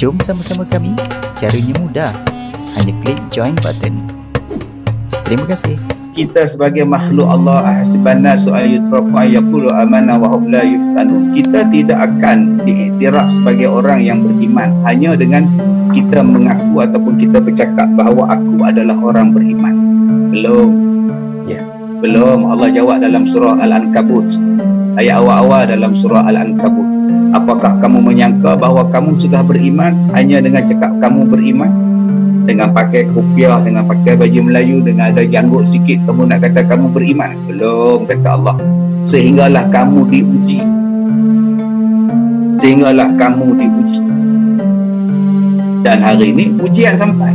Jom sama-sama kami. Caranya mudah. Hanya klik join button. Terima kasih. Kita sebagai makhluk Allah, ahsibanna su'ayyutraku ayyaqulu amanna wa hum la yuftanun. Kita tidak akan diiktiraf sebagai orang yang beriman hanya dengan kita mengaku ataupun kita bercakap bahawa aku adalah orang beriman. Belum. Belum. Allah jawab dalam surah Al-Ankabut, ayat awal-awal dalam surah Al-Ankabut. Apakah kamu menyangka bahawa kamu sudah beriman hanya dengan cakap kamu beriman? Dengan pakai kopiah, dengan pakai baju Melayu, dengan ada janggut sikit, kamu nak kata kamu beriman? Belum, kata Allah. Sehinggalah kamu diuji. Sehinggalah kamu diuji. Dan hari ini ujian sampai.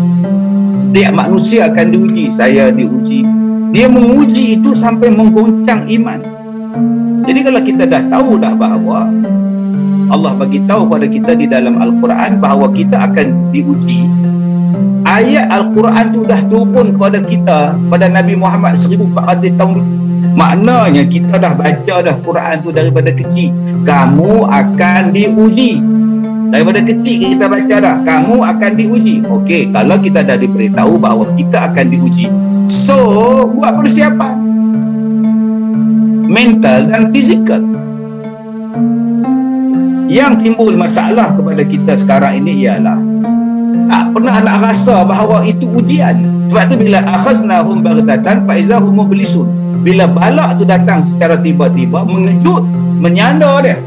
Setiap manusia akan diuji. Saya diuji. Dia menguji itu sampai menggoncang iman. Jadi kalau kita dah tahu dah bahawa Allah bagi tahu pada kita di dalam Al-Quran bahawa kita akan diuji. Ayat Al-Quran tu dah turun kepada kita, pada Nabi Muhammad 1400 tahun. Maknanya kita dah baca dah Quran tu daripada kecil. Kamu akan diuji. Daripada kecil kita baca dah, kamu akan diuji. Okey, kalau kita dah diberitahu bahawa kita akan diuji, so buat persiapan mental dan fizikal. Yang timbul masalah kepada kita sekarang ini ialah tak pernah nak rasa bahawa itu ujian. Sebab tu bila akhaznahum baghtatan fa izahum mublisun, bila balak tu datang secara tiba-tiba, mengejut, menyanda dia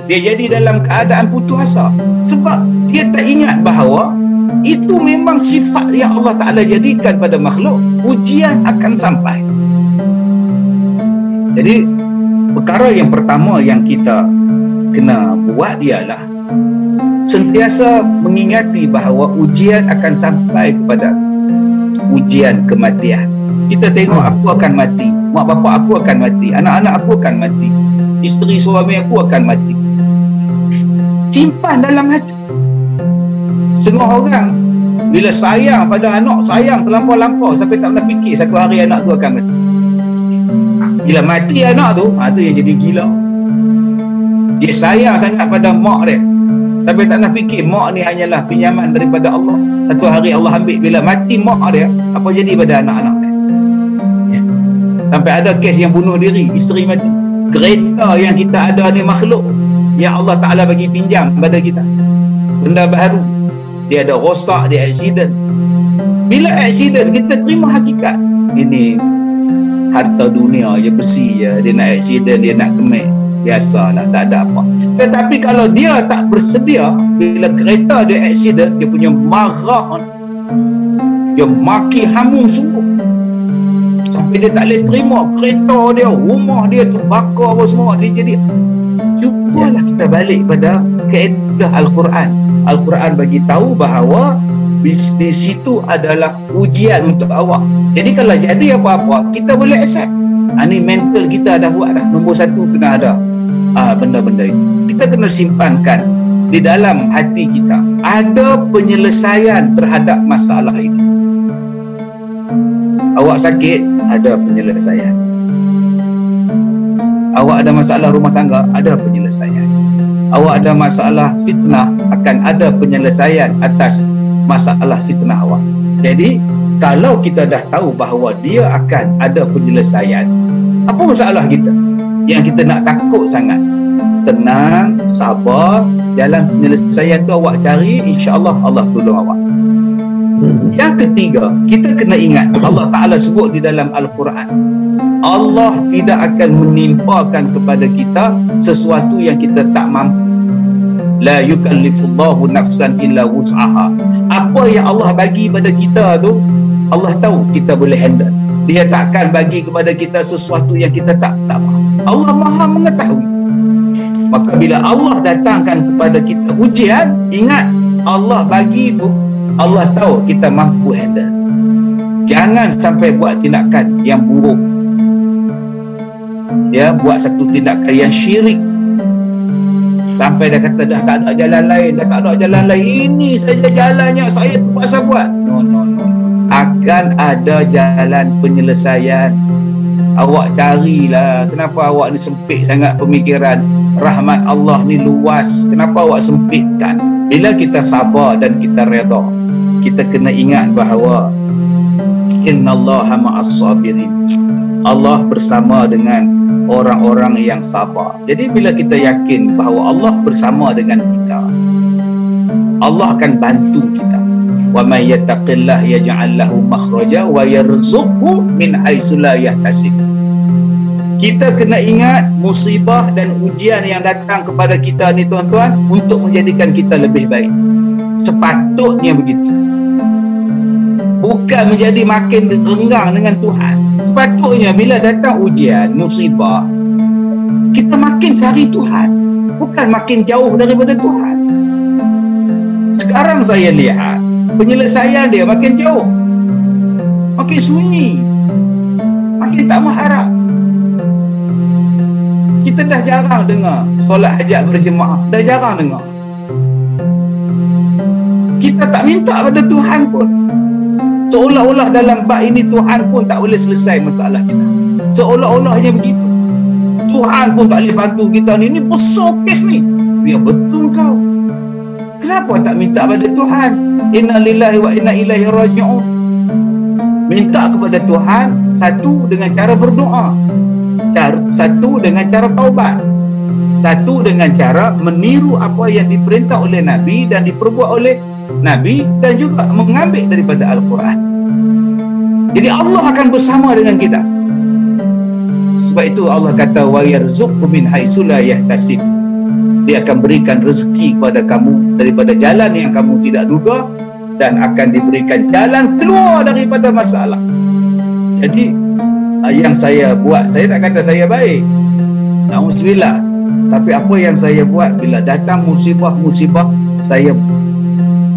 jadi dalam keadaan putus asa. Sebab dia tak ingat bahawa itu memang sifat yang Allah Ta'ala jadikan pada makhluk. Ujian akan sampai. Jadi perkara yang pertama yang kita kena buat ialah sentiasa mengingati bahawa ujian akan sampai kepada ujian kematian. Kita tengok aku akan mati, mak bapak aku akan mati, anak-anak aku akan mati, isteri suami aku akan mati. Simpan dalam hati. Setengah orang bila sayang pada anak, sayang terlampau-lampau sampai tak pernah fikir satu hari anak tu akan mati. Bila mati anak tu, tu yang jadi gila. Dia sayang sangat pada mak dia sampai tak nak fikir mak ni hanyalah pinjaman daripada Allah. Satu hari Allah ambil. Bila mati mak dia, apa jadi pada anak-anak dia? Sampai ada kes yang bunuh diri, isteri mati. Kereta yang kita ada ni makhluk yang Allah Ta'ala bagi pinjam pada kita, benda baru. Dia ada rosak, dia aksiden. Bila aksiden, kita terima hakikat. Ini harta dunia je, bersih je. Dia nak aksiden, dia nak kemek, biasalah, tak ada apa. Tetapi kalau dia tak bersedia, bila kereta dia aksiden, dia punya marah, dia maki hamun sungguh sampai dia tak boleh terima. Kereta dia, rumah dia terbakar apa semua. Dia jadi, cubalah kita balik pada kaedah Al-Quran. Al-Quran bagi tahu bahawa di situ adalah ujian untuk awak. Jadi kalau jadi apa-apa, kita boleh accept. Ini mental kita dah buat dah. Nombor satu kena ada benda-benda itu. Kita kena simpankan di dalam hati kita. Ada penyelesaian terhadap masalah ini. Awak sakit, ada penyelesaian. Awak ada masalah rumah tangga, ada penyelesaian. Awak ada masalah fitnah, akan ada penyelesaian atas masalah fitnah awak. Jadi kalau kita dah tahu bahawa dia akan ada penyelesaian, apa masalah kita? Yang kita nak takut sangat. Tenang, sabar, jalan penyelesaian tu awak cari, insya-Allah Allah tolong awak. Yang ketiga, kita kena ingat Allah Ta'ala sebut di dalam Al-Quran, Allah tidak akan menimpakan kepada kita sesuatu yang kita tak mampu. La yukallifullahu nafsan illa wus'aha. Apa yang Allah bagi pada kita tu, Allah tahu kita boleh handle. Dia takkan bagi kepada kita sesuatu yang kita tak mampu. Allah Maha mengetahui. Maka bila Allah datangkan kepada kita ujian, ingat Allah bagi tu, Allah tahu kita mampu handle. Jangan sampai buat tindakan yang buruk. Ya, buat satu tindakan yang syirik. Sampai dah kata dah tak ada jalan lain, dah tak ada jalan lain. Ini saja jalannya, saya terpaksa buat. No. Akan ada jalan penyelesaian. Awak carilah. Kenapa awak ni sempit sangat pemikiran? Rahmat Allah ni luas. Kenapa awak sempitkan? Bila kita sabar dan kita redha, kita kena ingat bahawa innallaha ma'as sabirin. Allah bersama dengan orang-orang yang sabar. Jadi bila kita yakin bahawa Allah bersama dengan kita, Allah akan bantu kita. Wa may yattaqillah yaj'al lahu makhraja wa yarzuqhu min haitsu la yahtasib. Kita kena ingat musibah dan ujian yang datang kepada kita ni tuan-tuan untuk menjadikan kita lebih baik. Sepatutnya begitu. Bukan menjadi makin renggang dengan Tuhan. Sepatutnya bila datang ujian, musibah, kita makin cari Tuhan, bukan makin jauh daripada Tuhan. Sekarang saya lihat penyelesaian dia makin jauh, makin sunyi, makin tak mengharap. Kita dah jarang dengar solat hajat berjemaah, dah jarang dengar. Kita tak minta pada Tuhan pun. Seolah-olah dalam bab ini Tuhan pun tak boleh selesai masalah kita. Seolah-olahnya begitu. Tuhan pun tak boleh bantu kita ni. Ini besar kes ni. Biar betul kau. Kenapa tak minta pada Tuhan? Inna lillahi wa inna ilaihi raji'un. Minta kepada Tuhan, satu dengan cara berdoa, satu dengan cara taubat, satu dengan cara meniru apa yang diperintah oleh Nabi dan diperbuat oleh Nabi, dan juga mengambil daripada Al-Quran. Jadi Allah akan bersama dengan kita. Sebab itu Allah kata wa yarzuqhu min haitsu la yahtasib. Dia akan berikan rezeki kepada kamu daripada jalan yang kamu tidak duga, dan akan diberikan jalan keluar daripada masalah. Jadi yang saya buat, saya tak kata saya baik, na'udzubillah, tapi apa yang saya buat bila datang musibah-musibah, saya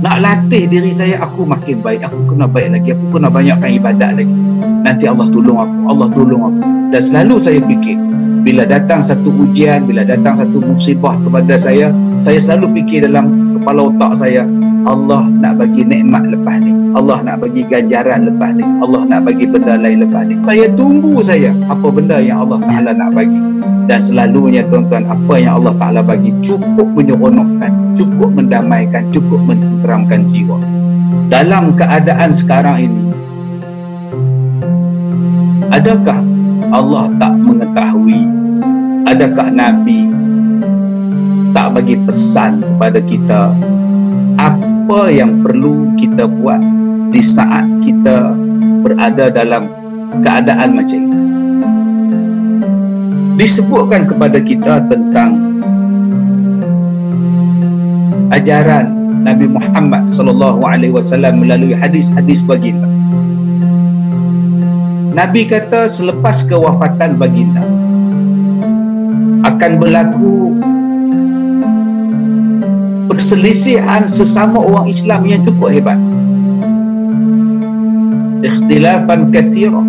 nak latih diri saya, aku makin baik, aku kena baik lagi, aku kena banyakkan ibadat lagi, nanti Allah tolong aku, Allah tolong aku. Dan selalu saya fikir, bila datang satu ujian, bila datang satu musibah kepada saya selalu fikir dalam kepala otak saya, Allah nak bagi nikmat lepas ni, Allah nak bagi ganjaran lepas ni, Allah nak bagi benda lain lepas ni. Saya tunggu apa benda yang Allah Ta'ala nak bagi. Dan selalunya tuan-tuan, apa yang Allah Ta'ala bagi cukup menyeronokkan, cukup mendamaikan, cukup menenteramkan jiwa. Dalam keadaan sekarang ini, adakah Allah tak mengetahui? Adakah Nabi tak bagi pesan kepada kita apa yang perlu kita buat di saat kita berada dalam keadaan macam ini? Disebutkan kepada kita tentang ajaran Nabi Muhammad SAW melalui hadis-hadis baginda. Nabi kata selepas kewafatan baginda akan berlaku perselisihan sesama orang Islam yang cukup hebat. Ikhtilafan katsira,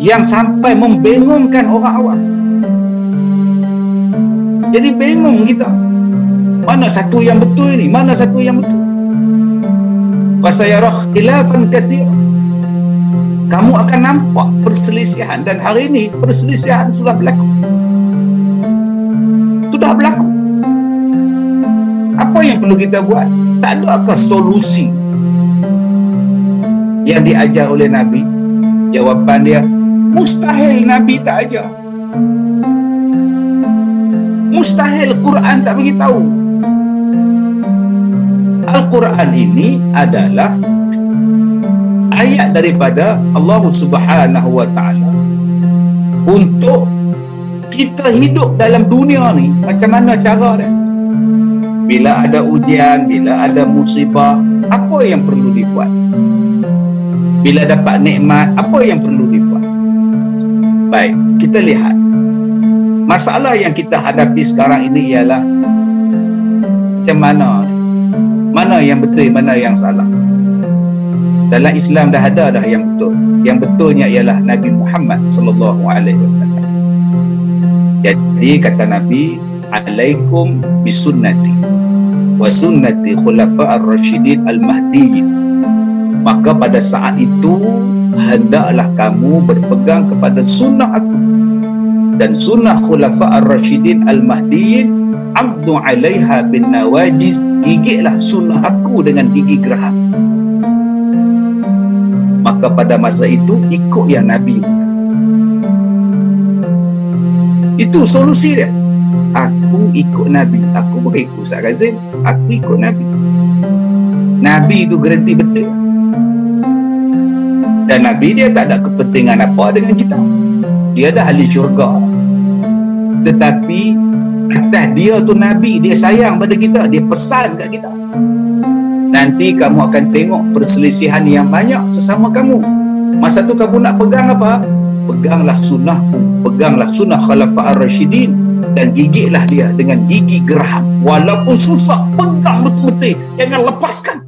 yang sampai membingungkan orang awam. Jadi bingung kita, mana satu yang betul ini, mana satu yang betul. Fasayara ikhtilafan katsira, kamu akan nampak perselisihan. Dan hari ini perselisihan sudah berlaku. Apa yang perlu kita buat? Tak adakah solusi yang diajar oleh Nabi? Jawapan dia, mustahil Nabi tak ajar. Mustahil Quran tak bagi tahu. Al-Quran ini adalah ayat daripada Allah Subhanahu wa Ta'ala untuk kita hidup dalam dunia ni. Macam mana cara dia? Bila ada ujian, bila ada musibah, apa yang perlu dibuat? Bila dapat nikmat, apa yang perlu dibuat? Baik, kita lihat. Masalah yang kita hadapi sekarang ini ialah macam mana yang betul, mana yang salah. Dalam Islam dah ada yang betul. Yang betulnya ialah Nabi Muhammad SAW. Jadi kata Nabi, alaikum bisunnati wa sunnati khulafa'ar rasyidin al-mahdiyyin. Maka pada saat itu hendaklah kamu berpegang kepada sunnah aku dan sunnah khulafa'ar rasyidin al-mahdiyyin 'addu 'alaiha bin nawajiz, gigitlah sunnah aku dengan gigi geraham. Maka pada masa itu ikut yang Nabi. Itu solusi dia. Aku ikut Nabi. Aku bukan ikut Ustaz Kazim, aku ikut Nabi. Nabi itu garanti betul. Dan Nabi dia tak ada kepentingan apa dengan kita. Dia dah ahli syurga. Tetapi atas dia tu Nabi, dia sayang pada kita, dia pesan kat kita. Nanti kamu akan tengok perselisihan yang banyak sesama kamu. Masa tu kamu nak pegang apa? Peganglah sunnahku, peganglah sunnah Khulafa' ar-Rasyidin, dan gigitlah dia dengan gigi geraham. Walaupun susah, pegang betul-betul, jangan lepaskan.